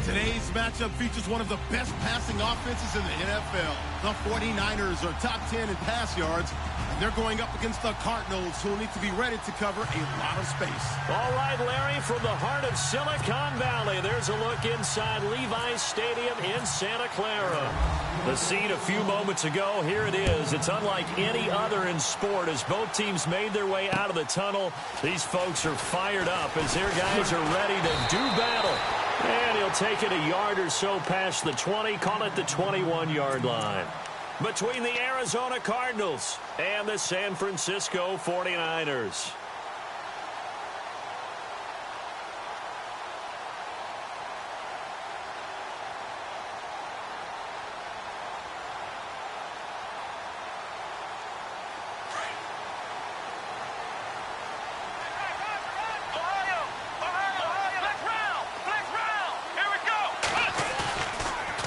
Today's matchup features one of the best passing offenses in the NFL. The 49ers are top 10 in pass yards, and they're going up against the Cardinals, who will need to be ready to cover a lot of space. All right, Larry, from the heart of Silicon Valley, there's a look inside Levi's Stadium in Santa Clara. The scene a few moments ago, here it is. It's unlike any other in sport as both teams made their way out of the tunnel. These folks are fired up as their guys are ready to do battle. And he'll take it a yard or so past the 20, call it the 21-yard line. Between the Arizona Cardinals and the San Francisco 49ers.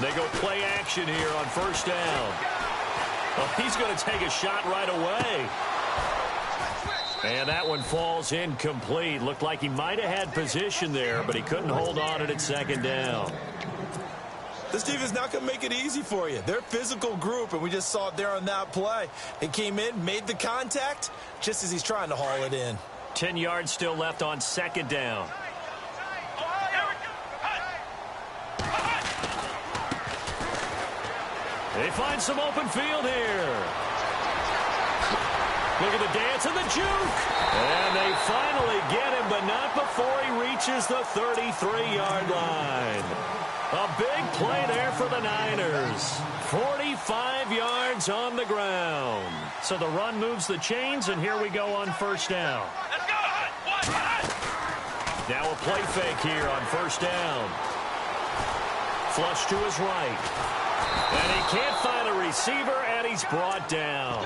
They go play action here on first down. Oh, he's going to take a shot right away. And that one falls incomplete. Looked like he might have had position there, but he couldn't hold on to it at second down. This team is not going to make it easy for you. They're a physical group, and we just saw it there on that play. He came in, made the contact, just as he's trying to haul it in. 10 yards still left on second down. They find some open field here. Look at the dance and the juke. And they finally get him, but not before he reaches the 33-yard line. A big play there for the Niners. 45 yards on the ground. So the run moves the chains, and here we go on first down. Now a play fake here on first down. Flush to his right. And he can't find a receiver, and he's brought down.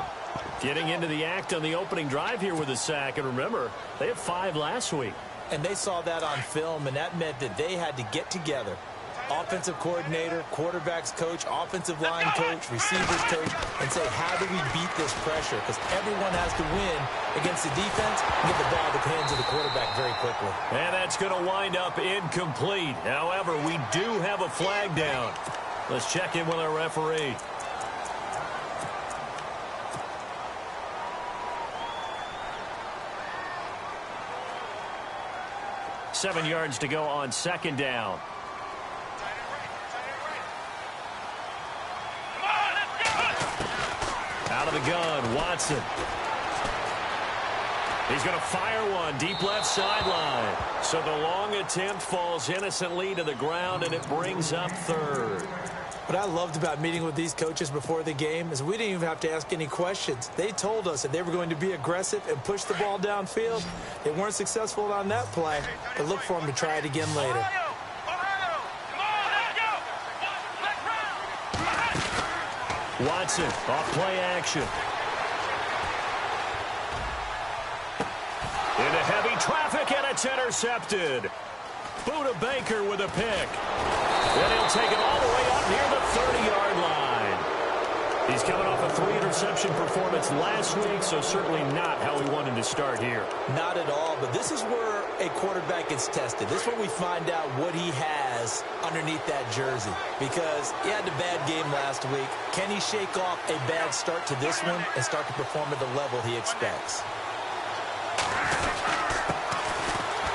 Getting into the act on the opening drive here with a sack. And remember, they had 5 last week. And they saw that on film, and that meant that they had to get together. Offensive coordinator, quarterback's coach, offensive line coach, receivers coach, and say, how do we beat this pressure? Because everyone has to win against the defense and get the ball to the hands of the quarterback very quickly. And that's going to wind up incomplete. However, we do have a flag down. Let's check in with our referee. Seven yards to go on second down. Out of the gun, Watson. He's going to fire one deep left sideline. So the long attempt falls innocently to the ground, and it brings up third. What I loved about meeting with these coaches before the game is we didn't even have to ask any questions. They told us that they were going to be aggressive and push the ball downfield. They weren't successful on that play, but look for them to try it again later. Watson off play action. Into heavy traffic, and it's intercepted. Buda Baker with a pick. And he'll take it all the way up near the 30-yard line. He's coming off a 3-interception performance last week, so certainly not how he wanted to start here. Not at all, but this is where a quarterback gets tested. This is where we find out what he has underneath that jersey. Because he had a bad game last week. Can he shake off a bad start to this one and start to perform at the level he expects?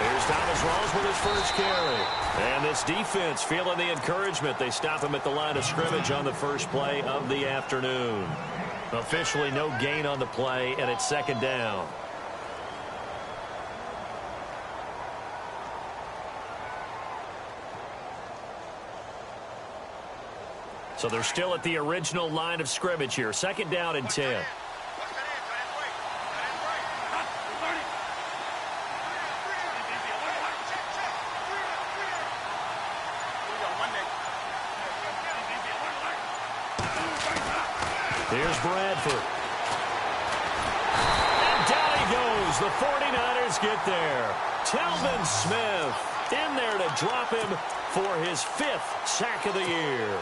Here's Thomas Rawls with his first carry. And this defense feeling the encouragement. They stop him at the line of scrimmage on the first play of the afternoon. Officially no gain on the play, and it's second down. So they're still at the original line of scrimmage here. Second down and 10. Here's Bradford. And down he goes. The 49ers get there. Telvin Smith in there to drop him for his 5th sack of the year.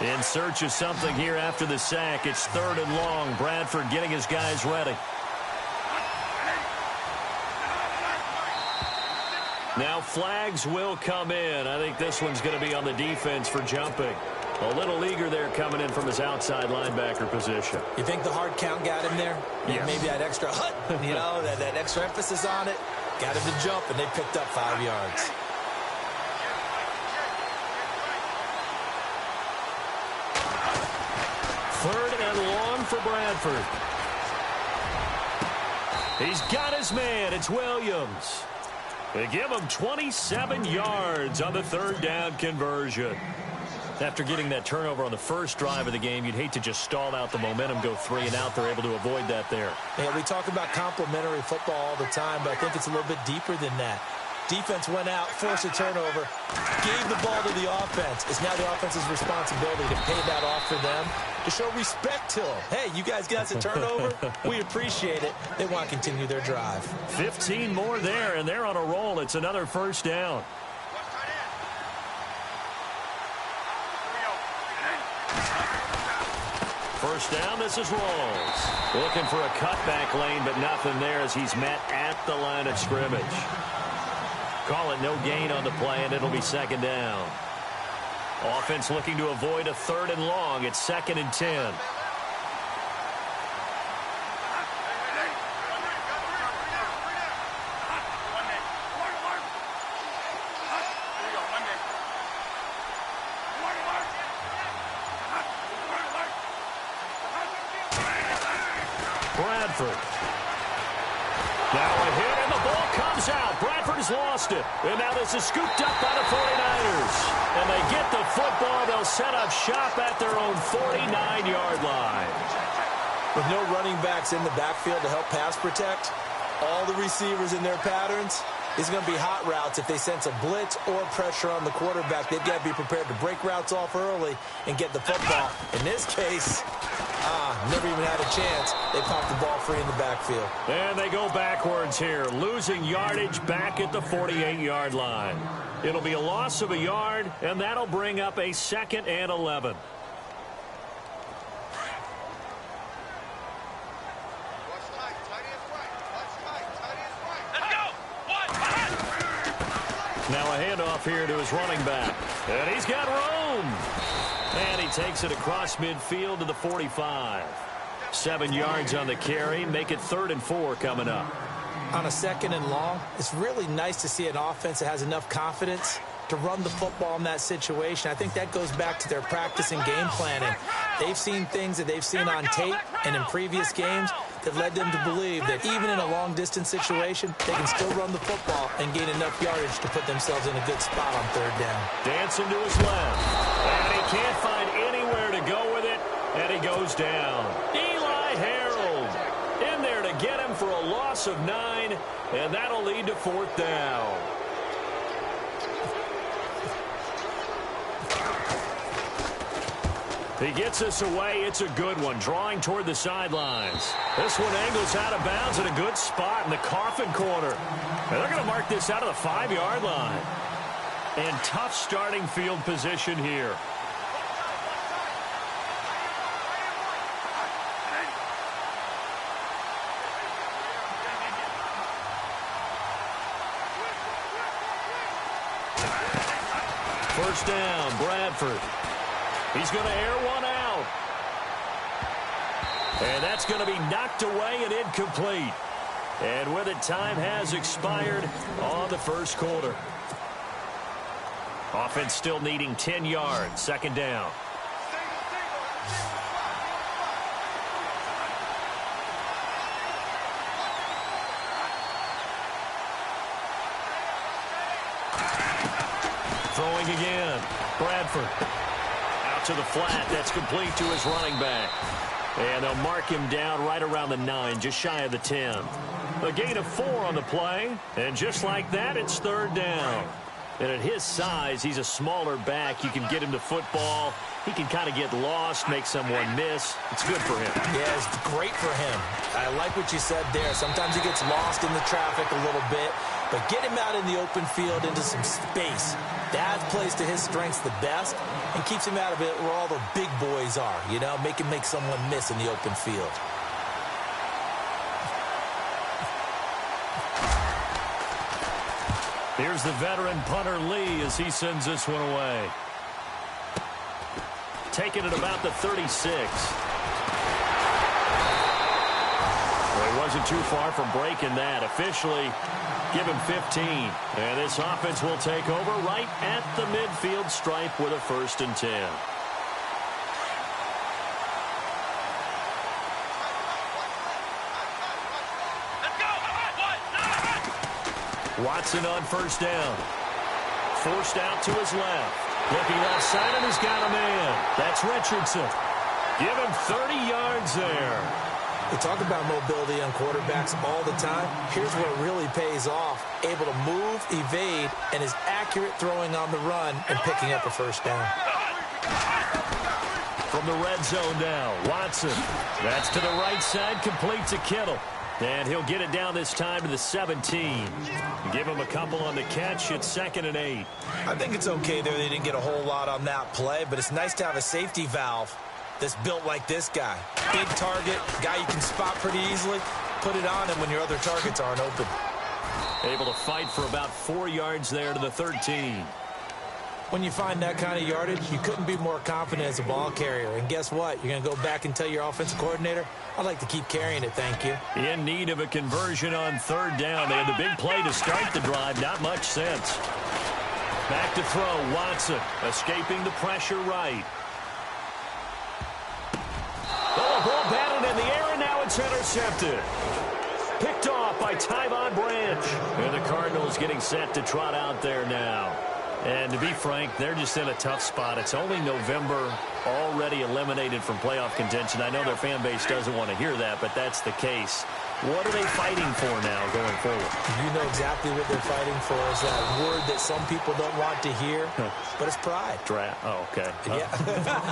In search of something here after the sack. It's 3rd and long. Bradford getting his guys ready. Now flags will come in. I think this one's going to be on the defense for jumping. A little eager there coming in from his outside linebacker position. You think the hard count got him there? Yes. Maybe that extra that extra emphasis on it got him to jump, and they picked up 5 yards. Third and long for Bradford. He's got his man. It's Williams. They give him 27 yards on the third down conversion. After getting that turnover on the first drive of the game, you'd hate to just stall out the momentum, go 3 and out. They're able to avoid that there. Yeah, we talk about complementary football all the time, but I think it's a little bit deeper than that. Defense went out, forced a turnover, gave the ball to the offense. It's now the offense's responsibility to pay that off for them, to show respect to them. Hey, you guys got us a turnover? We appreciate it. They want to continue their drive. 15 more there, and they're on a roll. It's another first down. First down, this is Rawls. Looking for a cutback lane, but nothing there as he's met at the line of scrimmage. Call it no gain on the play, and it'll be second down. Offense looking to avoid a third and long. It's 2nd and 10. Bradford. Now a hit, and the ball comes out. Bradford has lost it. And now this is scooped up by the 49ers. And they get the football. They'll set up shop at their own 49-yard line. With no running backs in the backfield to help pass protect, all the receivers in their patterns, it's going to be hot routes. If they sense a blitz or pressure on the quarterback, they've got to be prepared to break routes off early and get the football. In this case, never even had a chance. They popped the ball free in the backfield. And they go backwards here, losing yardage back at the 48-yard line. It'll be a loss of a yard, and that'll bring up a 2nd and 11. Now a handoff here to his running back. And he's got room. And he takes it across midfield to the 45. 7 yards on the carry. Make it 3rd and 4 coming up. On a 2nd and long, it's really nice to see an offense that has enough confidence to run the football in that situation. I think that goes back to their practice and game planning. They've seen things that they've seen on tape and in previous games that led them to believe that even in a long-distance situation, they can still run the football and gain enough yardage to put themselves in a good spot on 3rd down. Dancing to his left. And he can't find anywhere to go with it, and he goes down. Eli Harold in there to get him for a loss of 9, and that'll lead to 4th down. He gets us away. It's a good one, drawing toward the sidelines. This one angles out of bounds in a good spot in the coffin corner. And they're going to mark this out of the 5-yard line. And tough starting field position here. First down, Bradford. He's going to air one out. And that's going to be knocked away and incomplete. And with it, time has expired on the first quarter. Offense still needing 10 yards. 2nd down. Throwing again. Bradford. To the flat. That's complete to his running back. And they'll mark him down right around the 9, just shy of the 10. A gain of 4 on the play. And just like that, it's 3rd down. And at his size, he's a smaller back. You can get him to football. He can kind of get lost, make someone miss. It's good for him. Yeah, it's great for him. I like what you said there. Sometimes he gets lost in the traffic a little bit. But get him out in the open field into some space. That plays to his strengths the best and keeps him out of it where all the big boys are. You know, make him make someone miss in the open field. Here's the veteran punter Lee as he sends this one away. Taking it about the 36. Well, he wasn't too far from breaking that. Officially, give him 15. And this offense will take over right at the midfield stripe with a 1st and 10. Watson on 1st down. Forced out to his left. Looking left side, and he's got a man. That's Richardson. Give him 30 yards there. We talk about mobility on quarterbacks all the time. Here's where it really pays off. Able to move, evade, and is accurate throwing on the run and picking up a 1st down. From the red zone now, Watson. That's to the right side, complete to Kittle. And he'll get it down this time to the 17. Give him a couple on the catch. It's 2nd and 8. I think it's okay there. They didn't get a whole lot on that play, but it's nice to have a safety valve that's built like this guy. Big target, guy you can spot pretty easily. Put it on him when your other targets aren't open. Able to fight for about 4 yards there to the 13. When you find that kind of yardage, you couldn't be more confident as a ball carrier. And guess what? You're going to go back and tell your offensive coordinator, I'd like to keep carrying it, thank you. In need of a conversion on 3rd down. They had the big play to start the drive. Not much sense. Back to throw. Watson escaping the pressure right. Oh, a ball batted in the air, and now it's intercepted. Picked off by Tyvon Branch. And the Cardinals getting set to trot out there now. And to be frank, they're just in a tough spot. It's only November, already eliminated from playoff contention. I know their fan base doesn't want to hear that, but that's the case. What are they fighting for now going forward? You know exactly what they're fighting for. Is that word that some people don't want to hear, but it's pride. Draft. Oh, okay. Yeah.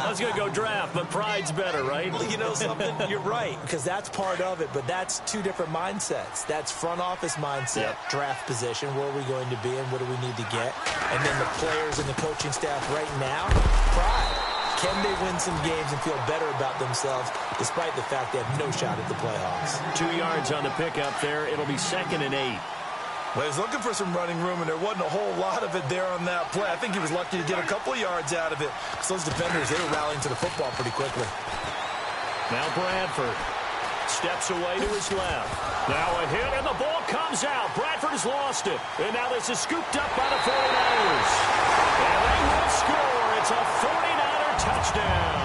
I was going to go draft, but pride's better, right? Well, you know something? You're right, because that's part of it, but that's 2 different mindsets. That's front office mindset, draft position, where are we going to be and what do we need to get? And then the players and the coaching staff right now, pride. Can they win some games and feel better about themselves despite the fact they have no shot at the playoffs? 2 yards on the pickup there. It'll be 2nd and 8. Well, he was looking for some running room, and there wasn't a whole lot of it there on that play. I think he was lucky to get a couple of yards out of it. Because those defenders, they were rallying to the football pretty quickly. Now Bradford steps away to his left. Now a hit, and the ball comes out. Bradford has lost it. And now this is scooped up by the 49ers. And they will score. It's a 49er touchdown.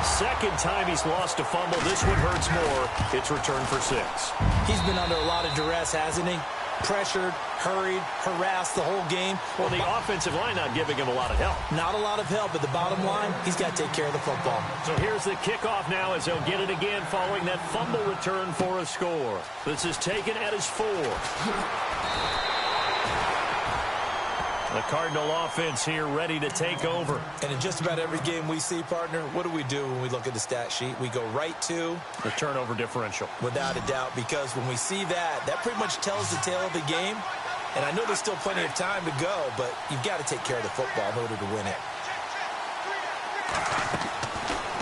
Second time he's lost a fumble. This one hurts more. It's returned for 6. He's been under a lot of duress, hasn't he? Pressured, hurried, harassed the whole game. Well, the offensive line not giving him a lot of help. Not a lot of help, but the bottom line, he's got to take care of the football. So here's the kickoff now as they'll get it again following that fumble return for a score. This is taken at his 4. The Cardinal offense here ready to take over. And in just about every game we see, partner, what do we do when we look at the stat sheet? We go right to the turnover differential. Without a doubt, because when we see that, that pretty much tells the tale of the game. And I know there's still plenty of time to go, but you've got to take care of the football in order to win it.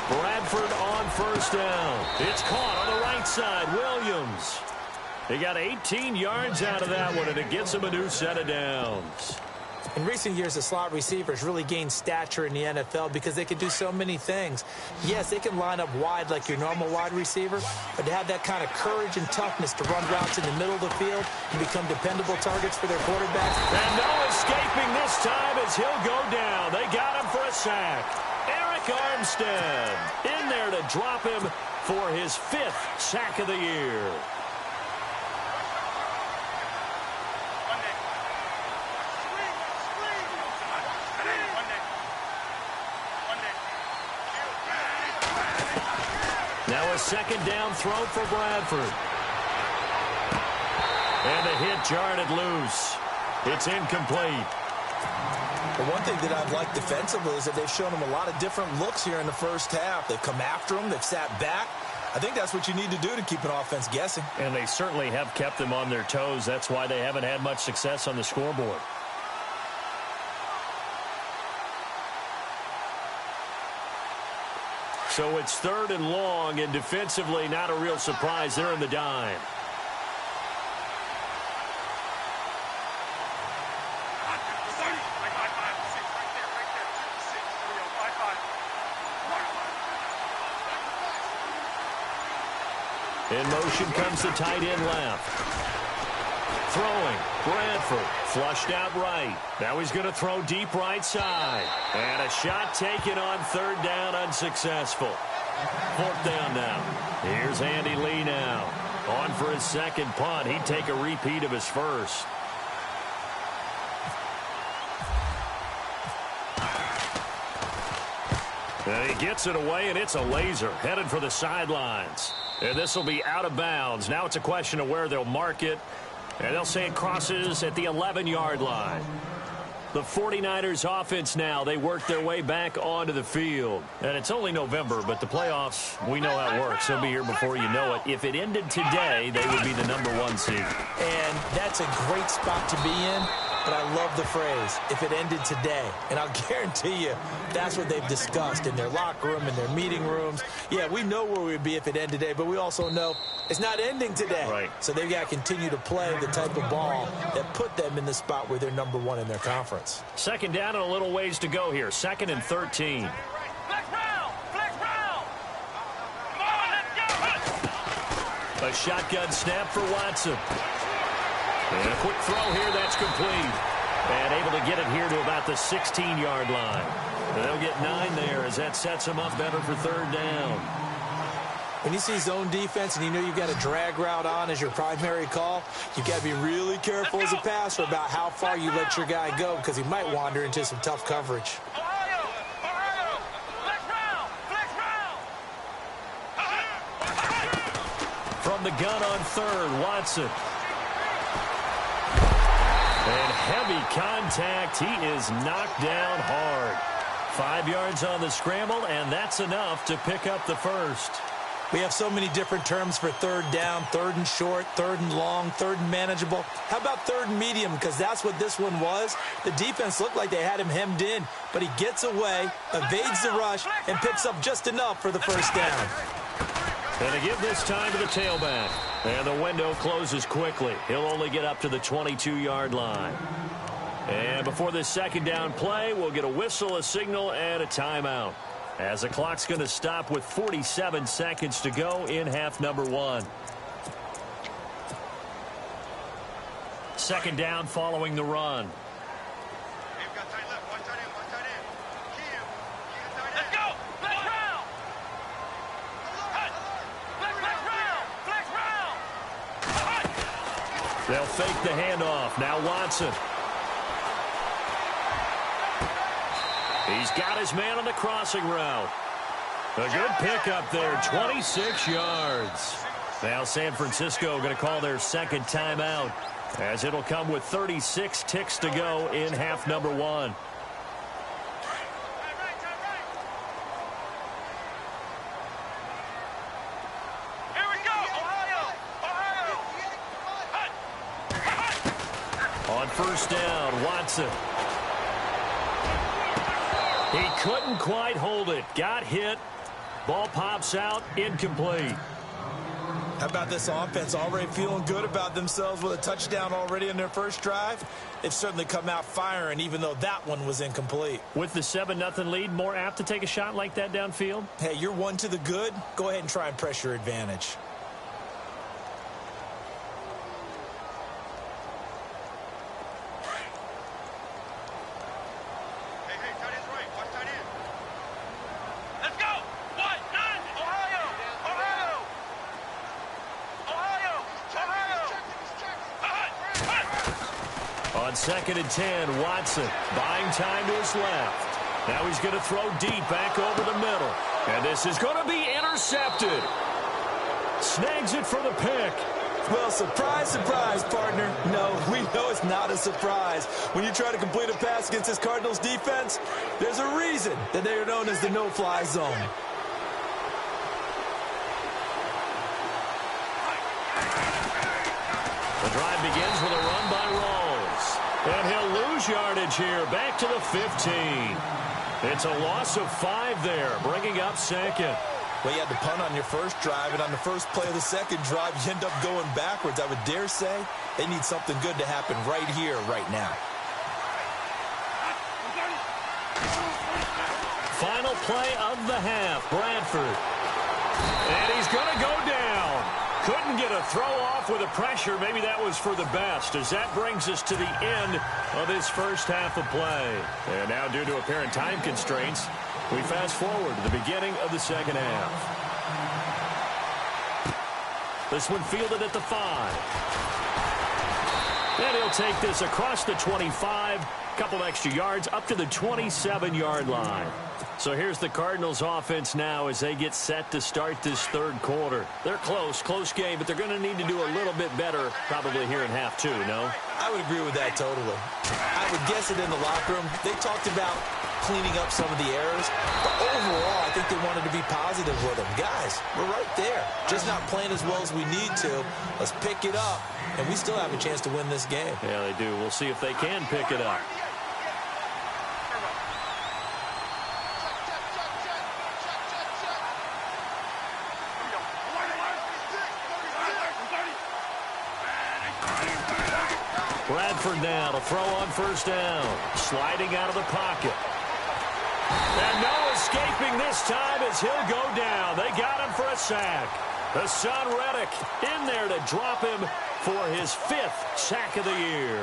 Bradford on 1st down. It's caught on the right side. Williams. He got 18 yards out of that one, and it gets him a new set of downs. In recent years, the slot receivers really gained stature in the NFL because they can do so many things. Yes, they can line up wide like your normal wide receiver, but to have that kind of courage and toughness to run routes in the middle of the field and become dependable targets for their quarterbacks. And no escaping this time as he'll go down. They got him for a sack. Eric Armstead in there to drop him for his 5th sack of the year. Now a 2nd down throw for Bradford. And the hit jarred it loose. It's incomplete. But one thing that I've liked defensively is that they've shown him a lot of different looks here in the first half. They've come after him. They've sat back. I think that's what you need to do to keep an offense guessing. And they certainly have kept them on their toes. That's why they haven't had much success on the scoreboard. So it's 3rd and long, and defensively not a real surprise. They're in the dime. In motion comes the tight end left. Throwing, Bradford, flushed out right. Now he's going to throw deep right side. And a shot taken on third down, unsuccessful. Fourth down now. Here's Andy Lee now. On for his second punt. He'd take a repeat of his first. And he gets it away, and it's a laser headed for the sidelines. And this will be out of bounds. Now it's a question of where they'll mark it. And they'll say it crosses at the 11-yard line. The 49ers offense now, they work their way back onto the field. And it's only November, but the playoffs, we know how it works. They'll be here before you know it. If it ended today, they would be the #1 seed. And that's a great spot to be in, but I love the phrase, if it ended today. And I'll guarantee you, that's what they've discussed in their locker room, in their meeting rooms. Yeah, we know where we'd be if it ended today, but we also know it's not ending today. Right. So they've got to continue to play the type of ball that put them in the spot where they're #1 in their conference. Second down and a little ways to go here. 2nd and 13. A shotgun snap for Watson. And a quick throw here that's complete. And able to get it here to about the 16-yard line. And they'll get 9 there as that sets them up better for third down. When you see zone defense and you know you've got a drag route on as your primary call, you've got to be really careful as a passer about how far you let your guy go because he might wander into some tough coverage. From the gun on third, Watson. And heavy contact. He is knocked down hard. 5 yards on the scramble, and that's enough to pick up the first. We have so many different terms for third down, third and short, third and long, third and manageable. How about third and medium? Because that's what this one was. The defense looked like they had him hemmed in, but he gets away, evades the rush, and picks up just enough for the first down. And to give this time to the tailback. And the window closes quickly. He'll only get up to the 22-yard line. And before this second down play, we'll get a whistle, a signal, and a timeout. As the clock's going to stop with 47 seconds to go in half number 1. Second down following the run. They'll fake the handoff. Now Watson. He's got his man on the crossing route. A good pickup there, 26 yards. Now San Francisco going to call their second timeout as it'll come with 36 ticks to go in half number 1. On first down, Watson. He couldn't quite hold it. Got hit. Ball pops out. Incomplete. How about this offense already feeling good about themselves with a touchdown already in their first drive? They've certainly come out firing, even though that one was incomplete. With the 7-0 lead, more apt to take a shot like that downfield? Hey, you're one to the good. Go ahead and try and press your advantage. On 2nd and 10, Watson buying time to his left. Now he's going to throw deep back over the middle. And this is going to be intercepted. Snags it for the pick. Well, surprise, surprise, partner. No, we know it's not a surprise. When you try to complete a pass against this Cardinals defense, there's a reason that they are known as the no-fly zone. The drive begins with a run by Rawls. And he'll lose yardage here, back to the 15. It's a loss of 5 there, bringing up second. Well, you had to punt on your first drive, and on the first play of the second drive, you end up going backwards. I would dare say they need something good to happen right here, right now. Final play of the half, Bradford. And he's going to go down. Couldn't get a throw off with the pressure. Maybe that was for the best, as that brings us to the end of this first half of play. And now, due to apparent time constraints, we fast forward to the beginning of the second half. This one fielded at the 5. And he'll take this across the 25, couple extra yards, up to the 27-yard line. So here's the Cardinals offense now as they get set to start this third quarter. They're close game, but they're going to need to do a little bit better probably here in half 2, no? I would agree with that totally. I would guess it in the locker room. They talked about cleaning up some of the errors, but overall, I think they wanted to be positive with them. Guys, we're right there. Just not playing as well as we need to. Let's pick it up, and we still have a chance to win this game. Yeah, they do. We'll see if they can pick it up. Bradford now to throw on first down. Sliding out of the pocket. And no escaping this time as he'll go down. They got him for a sack. Hassan Reddick in there to drop him for his 5th sack of the year.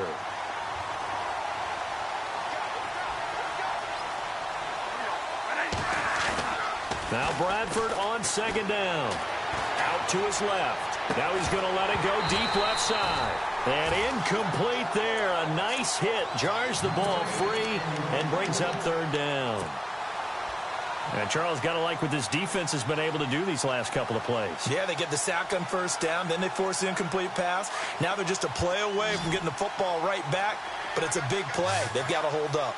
Now Bradford on second down. Out to his left. Now he's going to let it go deep left side. And incomplete there. A nice hit. Jars the ball free and brings up third down. And Charles, got to like what this defense has been able to do these last couple of plays. Yeah, they get the sack on first down. Then they force the incomplete pass. Now they're just a play away from getting the football right back. But it's a big play. They've got to hold up.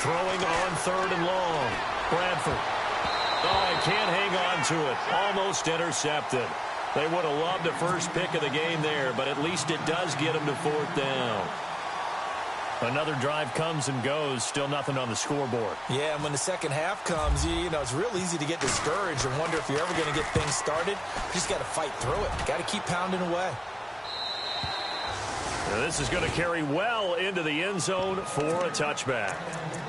Throwing on third and long. Bradford. Oh, he can't hang on to it. Almost intercepted. They would have loved the first pick of the game there, but at least it does get them to fourth down. Another drive comes and goes. Still nothing on the scoreboard. Yeah, and when the second half comes, you know, it's real easy to get discouraged and wonder if you're ever going to get things started. You just got to fight through it. Got to keep pounding away. Now this is going to carry well into the end zone for a touchback.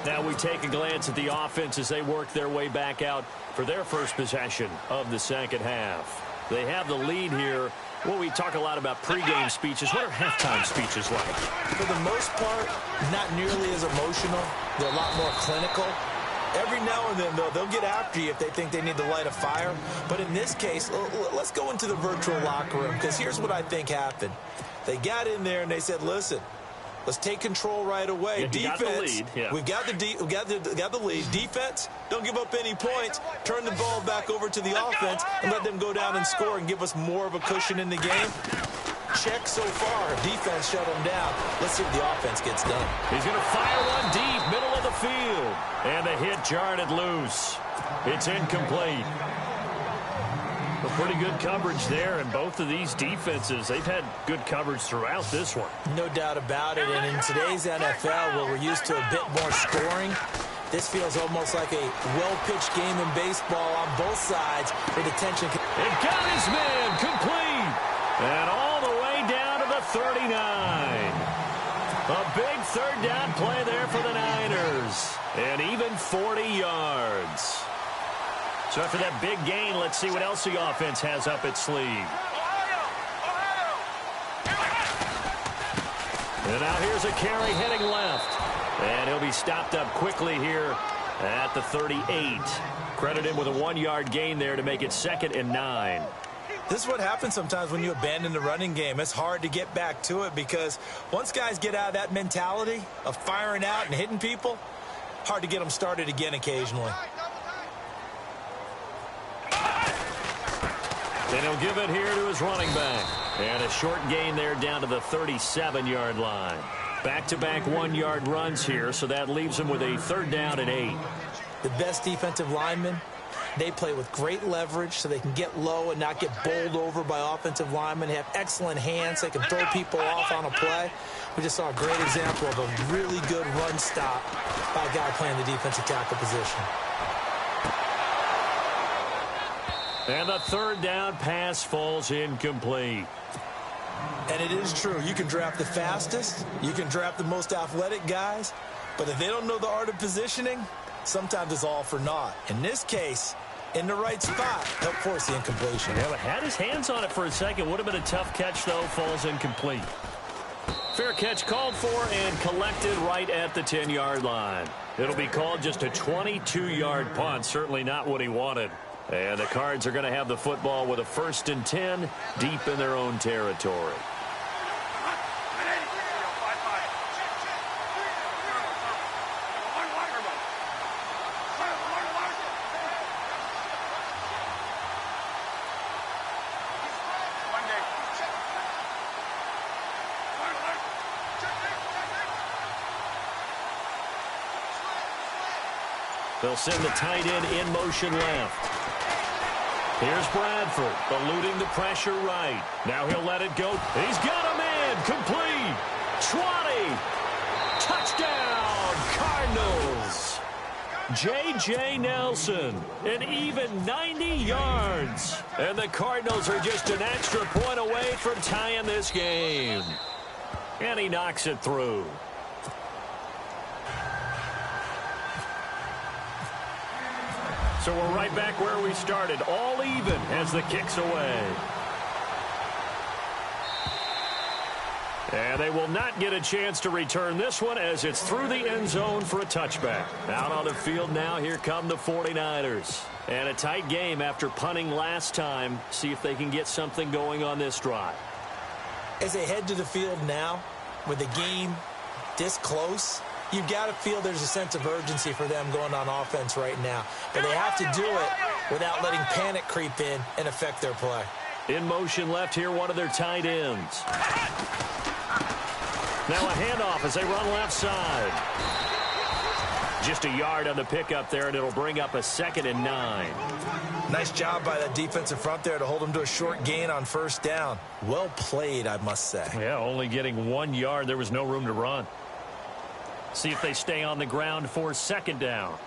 Now we take a glance at the offense as they work their way back out for their first possession of the second half. They have the lead here. Well, we talk a lot about pregame speeches. What are halftime speeches like? For the most part, not nearly as emotional. They're a lot more clinical. Every now and then, though, they'll get after you if they think they need to light a fire. But in this case, let's go into the virtual locker room, because here's what I think happened. They got in there and they said, listen, let's take control right away. Yeah, defense, got the lead. Yeah. we've got the lead. Defense, don't give up any points. Turn the ball back over to the offense and let them go down and score and give us more of a cushion in the game. Check so far. Defense shut them down. Let's see what the offense gets done. He's going to fire one deep, middle of the field. And the hit jarred it loose. It's incomplete. A pretty good coverage there, and both of these defenses, they've had good coverage throughout this one. No doubt about it, and in today's NFL, where we're used to a bit more scoring, this feels almost like a well-pitched game in baseball on both sides where the tension can... It got his man complete, and all the way down to the 39. A big third down play there for the Niners, and even 40 yards. So after that big gain, let's see what else the offense has up its sleeve. And now here's a carry heading left. And he'll be stopped up quickly here at the 38. Credit him with a 1-yard gain there to make it 2nd and 9. This is what happens sometimes when you abandon the running game. It's hard to get back to it because once guys get out of that mentality of firing out and hitting people, hard to get them started again occasionally. Then he'll give it here to his running back. And a short gain there down to the 37-yard line. Back-to-back 1-yard runs here, so that leaves him with a 3rd down and 8. The best defensive linemen, they play with great leverage so they can get low and not get bowled over by offensive linemen. They have excellent hands. They can throw people off on a play. We just saw a great example of a really good run stop by a guy playing the defensive tackle position. And the 3rd down pass falls incomplete. And it is true. You can draft the fastest. You can draft the most athletic guys. But if they don't know the art of positioning, sometimes it's all for naught. In this case, in the right spot, help force the incompletion. Yeah, but had his hands on it for a second. Would have been a tough catch, though. Falls incomplete. Fair catch called for and collected right at the 10-yard line. It'll be called just a 22-yard punt. Certainly not what he wanted. And the Cards are going to have the football with a 1st and 10 deep in their own territory. They'll send the tight end in motion left. Here's Bradford, eluding the pressure right. Now he'll let it go. He's got a man. Complete. 20. Touchdown, Cardinals. J.J. Nelson, an even 90 yards. And the Cardinals are just an extra point away from tying this game. And he knocks it through. So we're right back where we started, all even as the kick's away. And they will not get a chance to return this one as it's through the end zone for a touchback. Out on the field now, here come the 49ers. And a tight game after punting last time. See if they can get something going on this drive. As they head to the field now, with the game this close, you've got to feel there's a sense of urgency for them going on offense right now. But they have to do it without letting panic creep in and affect their play. In motion left here, one of their tight ends. Now a handoff as they run left side. Just a yard on the pickup there, and it'll bring up a 2nd and 9. Nice job by that defensive front there to hold them to a short gain on 1st down. Well played, I must say. Yeah, only getting 1 yard. There was no room to run. See if they stay on the ground for 2nd down.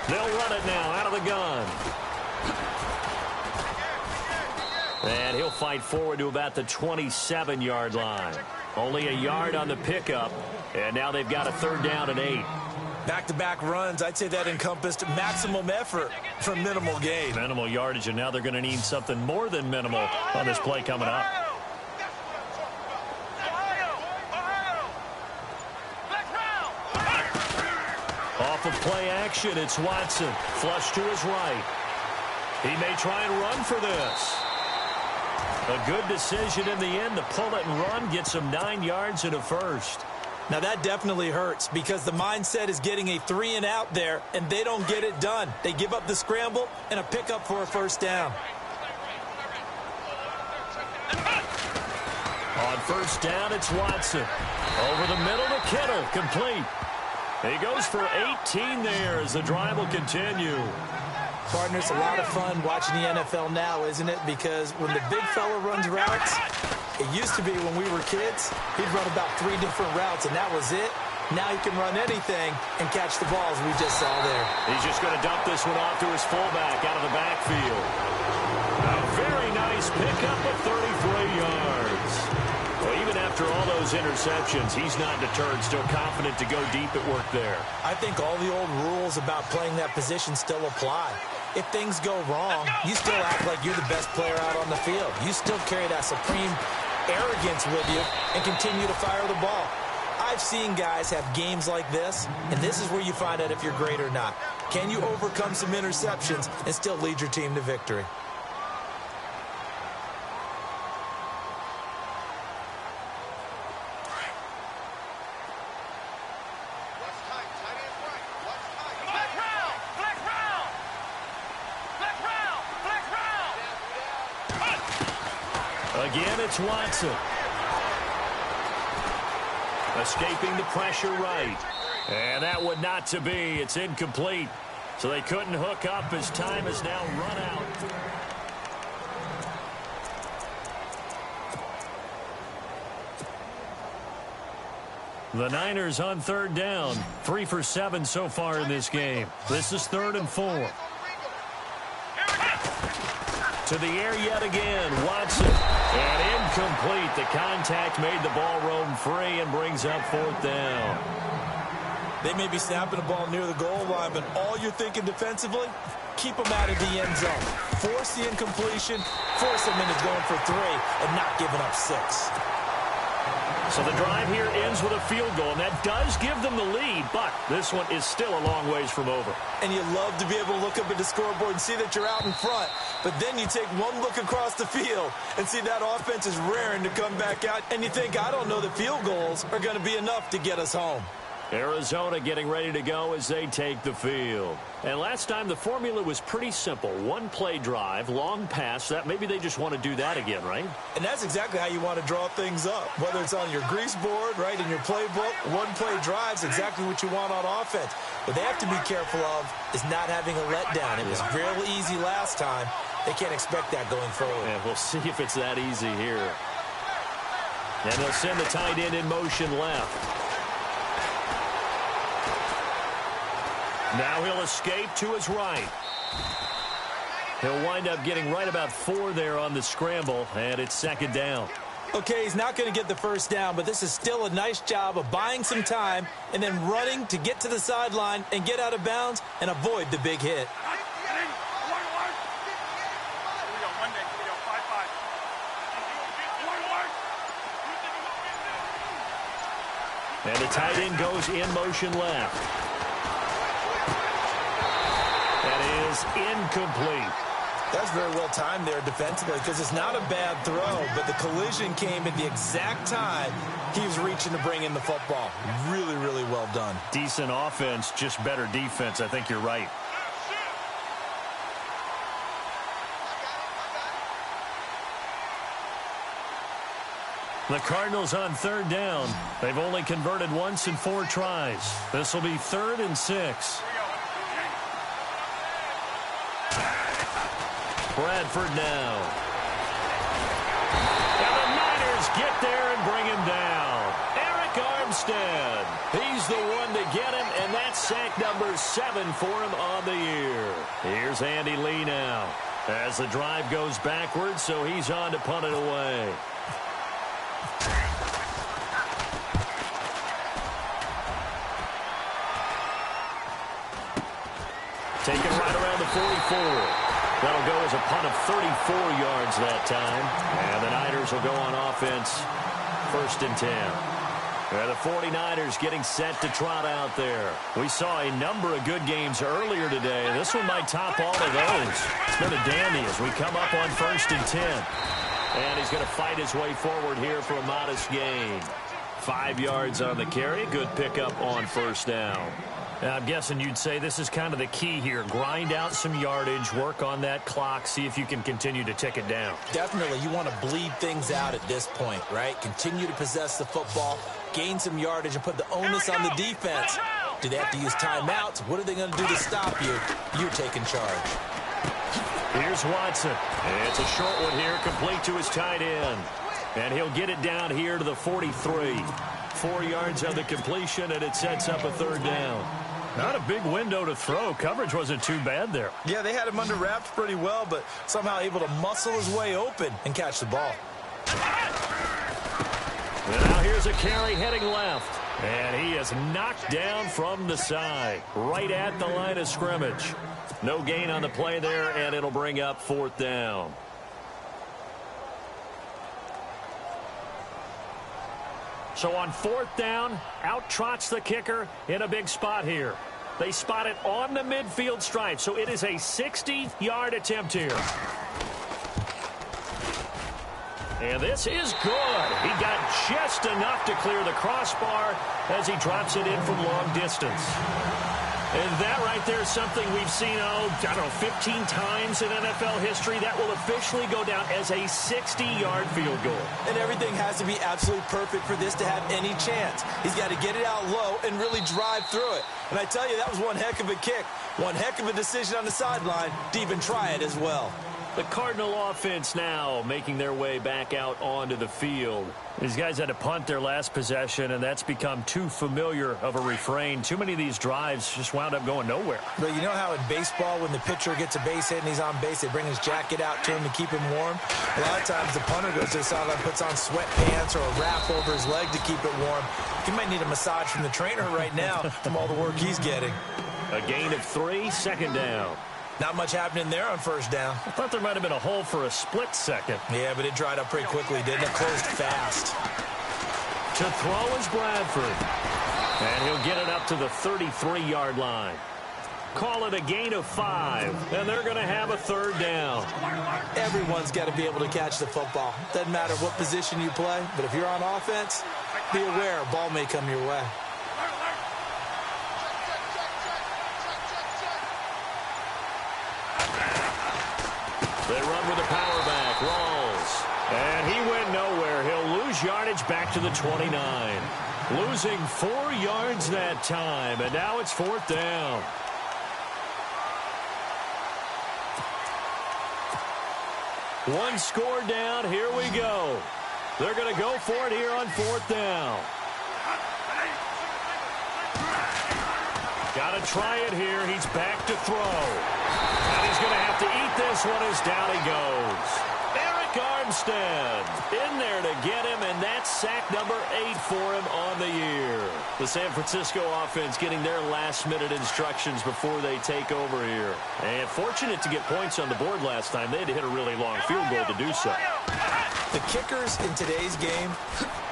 They'll run it now out of the gun. And he'll fight forward to about the 27-yard line. Only a yard on the pickup. And now they've got a 3rd down and 8. Back-to-back runs, I'd say that encompassed maximum effort for minimal gain. Minimal yardage, and now they're going to need something more than minimal on this play coming up. Off of play action, it's Watson. Flush to his right. He may try and run for this. A good decision in the end to pull it and run, gets him 9 yards and a 1st. Now that definitely hurts because the mindset is getting a 3 and out there, and they don't get it done. They give up the scramble and a pickup for a 1st down. On 1st down, it's Watson. Over the middle to Kittle, complete. He goes for 18 there as the drive will continue. Partners, a lot of fun watching the NFL now, isn't it? Because when the big fella runs routes, it used to be when we were kids, he'd run about 3 different routes, and that was it. Now he can run anything and catch the balls we just saw there. He's just going to dump this one off to his fullback out of the backfield. A very nice pickup of 33 yards. Well, even after all those interceptions, he's not deterred, still confident to go deep at work there. I think all the old rules about playing that position still apply. If things go wrong, you still act like you're the best player out on the field. You still carry that supreme arrogance with you and continue to fire the ball. I've seen guys have games like this, and this is where you find out if you're great or not. Can you overcome some interceptions and still lead your team to victory? Again, it's Watson. Escaping the pressure right. And that would not to be. It's incomplete. So they couldn't hook up as time has now run out. The Niners on third down. 3 for 7 so far in this game. This is 3rd and 4. To the air yet again. Watson. And incomplete. The contact made the ball roam free and brings up 4th down. They may be snapping the ball near the goal line, but all you're thinking defensively, keep them out of the end zone. Force the incompletion, force them into going for 3 and not giving up 6. So the drive here ends with a field goal, and that does give them the lead, but this one is still a long ways from over. And you love to be able to look up at the scoreboard and see that you're out in front, but then you take one look across the field and see that offense is raring to come back out, and you think, I don't know that field goals are going to be enough to get us home. Arizona getting ready to go as they take the field. And last time the formula was pretty simple. One play drive, long pass. That maybe they just want to do that again, right? And that's exactly how you want to draw things up. Whether it's on your grease board, right, in your playbook, one play drive's exactly what you want on offense. What they have to be careful of is not having a letdown. It was real easy last time. They can't expect that going forward. And we'll see if it's that easy here. And they'll send the tight end in motion left. Now he'll escape to his right. He'll wind up getting right about 4 there on the scramble, and it's 2nd down. Okay, he's not going to get the first down, but this is still a nice job of buying some time and then running to get to the sideline and get out of bounds and avoid the big hit. And the tight end goes in motion left. That is incomplete. That's very well timed there defensively because it's not a bad throw, but the collision came at the exact time he was reaching to bring in the football. Really, really well done. Decent offense, just better defense. I think you're right. The Cardinals on 3rd down. They've only converted once in 4 tries. This will be 3rd and 6. Bradford now. And the Niners get there and bring him down. Eric Armstead. He's the one to get him, and that's sack number 7 for him on the year. Here's Andy Lee now. As the drive goes backwards, so he's on to punt it away. Taken right around the 44. That'll go as a punt of 34 yards that time. And the Niners will go on offense 1st and 10. And the 49ers getting set to trot out there. We saw a number of good games earlier today. This one might top all of those. It's been a dandy as we come up on 1st and 10. And he's going to fight his way forward here for a modest gain. 5 yards on the carry. Good pickup on 1st down. I'm guessing you'd say this is kind of the key here. Grind out some yardage, work on that clock, see if you can continue to tick it down. Definitely. You want to bleed things out at this point, right? Continue to possess the football, gain some yardage, and put the onus on the defense. Do they have to use timeouts? What are they going to do to stop you? You're taking charge. Here's Watson. It's a short one here, complete to his tight end. And he'll get it down here to the 43. 4 yards on the completion, and it sets up a 3rd down. Not a big window to throw. Coverage wasn't too bad there. Yeah, they had him under wraps pretty well, but somehow able to muscle his way open and catch the ball. And now here's a carry heading left. And he is knocked down from the side, right at the line of scrimmage. No gain on the play there, and it'll bring up 4th down. So on 4th down, out trots the kicker in a big spot here. They spot it on the midfield stripe, so it is a 60-yard attempt here. And this is good. He got just enough to clear the crossbar as he drops it in from long distance. And that right there is something we've seen, 15 times in NFL history. That will officially go down as a 60-yard field goal. And everything has to be absolutely perfect for this to have any chance. He's got to get it out low and really drive through it. And I tell you, that was one heck of a kick. One heck of a decision on the sideline to even try it as well. The Cardinal offense now making their way back out onto the field. These guys had to punt their last possession, and that's become too familiar of a refrain. Too many of these drives just wound up going nowhere. But you know how in baseball, when the pitcher gets a base hit and he's on base, they bring his jacket out to him to keep him warm? A lot of times the punter goes to the sideline, puts on sweatpants or a wrap over his leg to keep it warm. He might need a massage from the trainer right now from all the work he's getting. A gain of 3, second down. Not much happening there on first down. I thought there might have been a hole for a split second. Yeah, but it dried up pretty quickly, didn't it? Closed fast. To throw is Bradford. And he'll get it up to the 33-yard line. Call it a gain of 5. And they're going to have a third down. Everyone's got to be able to catch the football. Doesn't matter what position you play, but if you're on offense, be aware a ball may come your way. They run with a power back. Rawls. And he went nowhere. He'll lose yardage back to the 29. Losing 4 yards that time. And now it's fourth down. One score down. Here we go. They're going to go for it here on fourth down. Got to try it here. He's back to throw. And he's going to have to eat this one as down he goes. Eric Armstead in there to get him, and that's sack number 8 for him on the year. The San Francisco offense getting their last-minute instructions before they take over here. And fortunate to get points on the board last time. They had to hit a really long field goal to do so. The kickers in today's game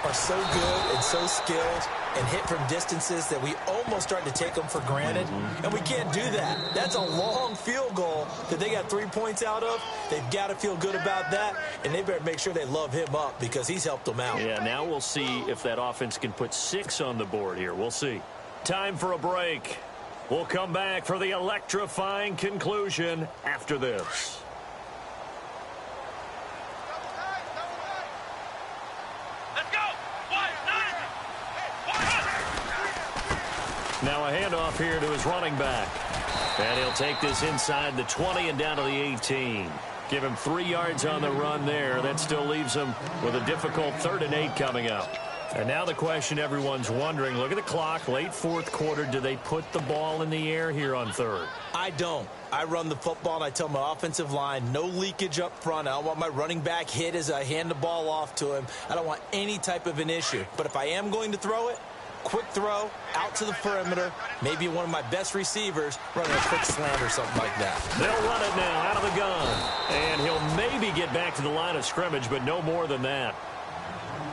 are so good and so skilled and hit from distances that we almost start to take them for granted. And we can't do that. That's a long field goal that they got 3 points out of. They've got to feel good about that, and they better make sure they love him up because he's helped them out. Yeah, now we'll see if that offense can put 6 on the board here. We'll see. Time for a break. We'll come back for the electrifying conclusion after this. Now a handoff here to his running back. And he'll take this inside the 20 and down to the 18. Give him 3 yards on the run there. That still leaves him with a difficult 3rd and 8 coming up. And now the question everyone's wondering, look at the clock, late fourth quarter. Do they put the ball in the air here on 3rd? I don't. I run the football, and I tell my offensive line, no leakage up front. I don't want my running back hit as I hand the ball off to him. I don't want any type of an issue. But if I am going to throw it, quick throw, out to the perimeter, maybe one of my best receivers running a quick slant or something like that. They'll run it now out of the gun. And he'll maybe get back to the line of scrimmage, but no more than that.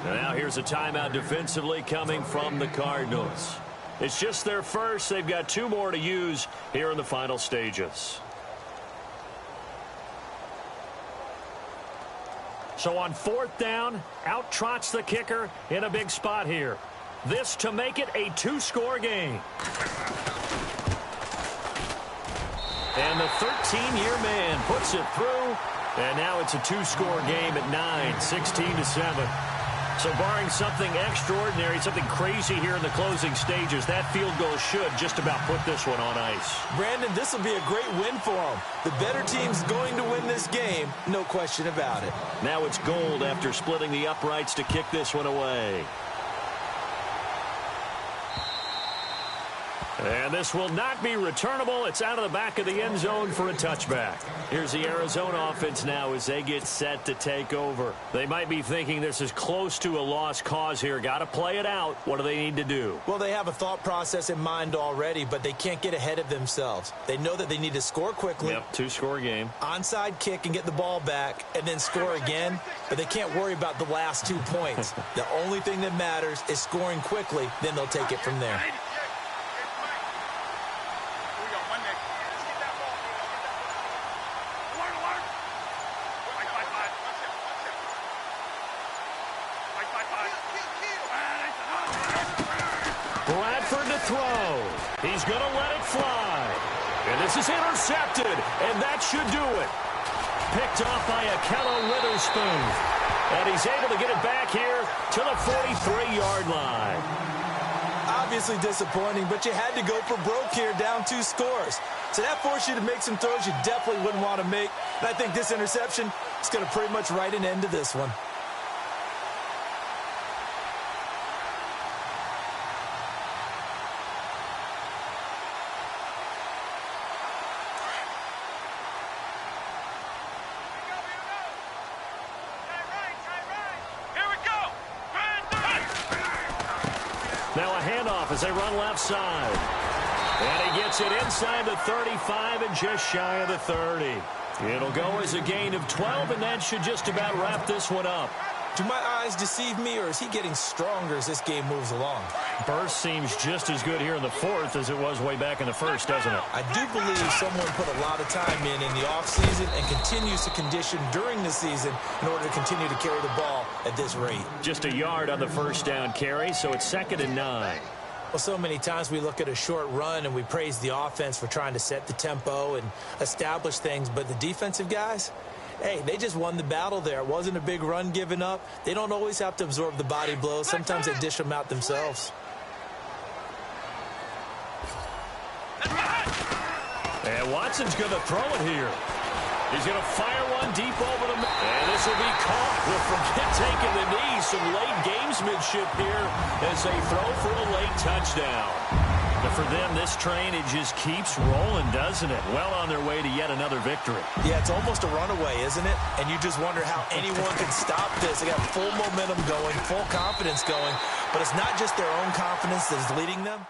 Now here's a timeout defensively coming from the Cardinals. It's just their first. They've got 2 more to use here in the final stages. So on 4th down, out trots the kicker in a big spot here. This to make it a 2-score game. And the 13-year man puts it through. And now it's a 2-score game at 9, 16-7. So barring something extraordinary, something crazy here in the closing stages, that field goal should just about put this one on ice. Brandon, this will be a great win for them. The better team's going to win this game, no question about it. Now it's Gold after splitting the uprights to kick this one away. And this will not be returnable. It's out of the back of the end zone for a touchback. Here's the Arizona offense now as they get set to take over. They might be thinking this is close to a lost cause here. Got to play it out. What do they need to do? Well, they have a thought process in mind already, but they can't get ahead of themselves. They know that they need to score quickly. Yep, 2-score game. Onside kick and get the ball back and then score again, but they can't worry about the last 2 points. The only thing that matters is scoring quickly, then they'll take it from there. Bradford to throw. He's going to let it fly. And this is intercepted, and that should do it. Picked off by Akello Witherspoon. And he's able to get it back here to the 43-yard line. obviously disappointing, but you had to go for broke here, down 2 scores. So that forced you to make some throws you definitely wouldn't want to make. And I think this interception is going to pretty much write an end to this one. Now a handoff as they run left side. And he gets it inside the 35 and just shy of the 30. It'll go as a gain of 12, and that should just about wrap this one up. Do my eyes deceive me, or is he getting stronger as this game moves along? Burst seems just as good here in the fourth as it was way back in the first, doesn't it? I do believe someone put a lot of time in the offseason and continues to condition during the season in order to continue to carry the ball at this rate. Just a yard on the first down carry, so it's 2nd and 9. Well, so many times we look at a short run and we praise the offense for trying to set the tempo and establish things, but the defensive guys, hey, they just won the battle there. It wasn't a big run given up. They don't always have to absorb the body blows. Sometimes they dish them out themselves. And Watson's going to throw it here. He's going to fire one deep over the middle. And this will be caught. We'll forget taking the knee. Some late gamesmanship here as they throw for a late touchdown. But for them, this train, it just keeps rolling, doesn't it? Well on their way to yet another victory. Yeah, it's almost a runaway, isn't it? And you just wonder how anyone can stop this. They got full momentum going, full confidence going. But it's not just their own confidence that is leading them.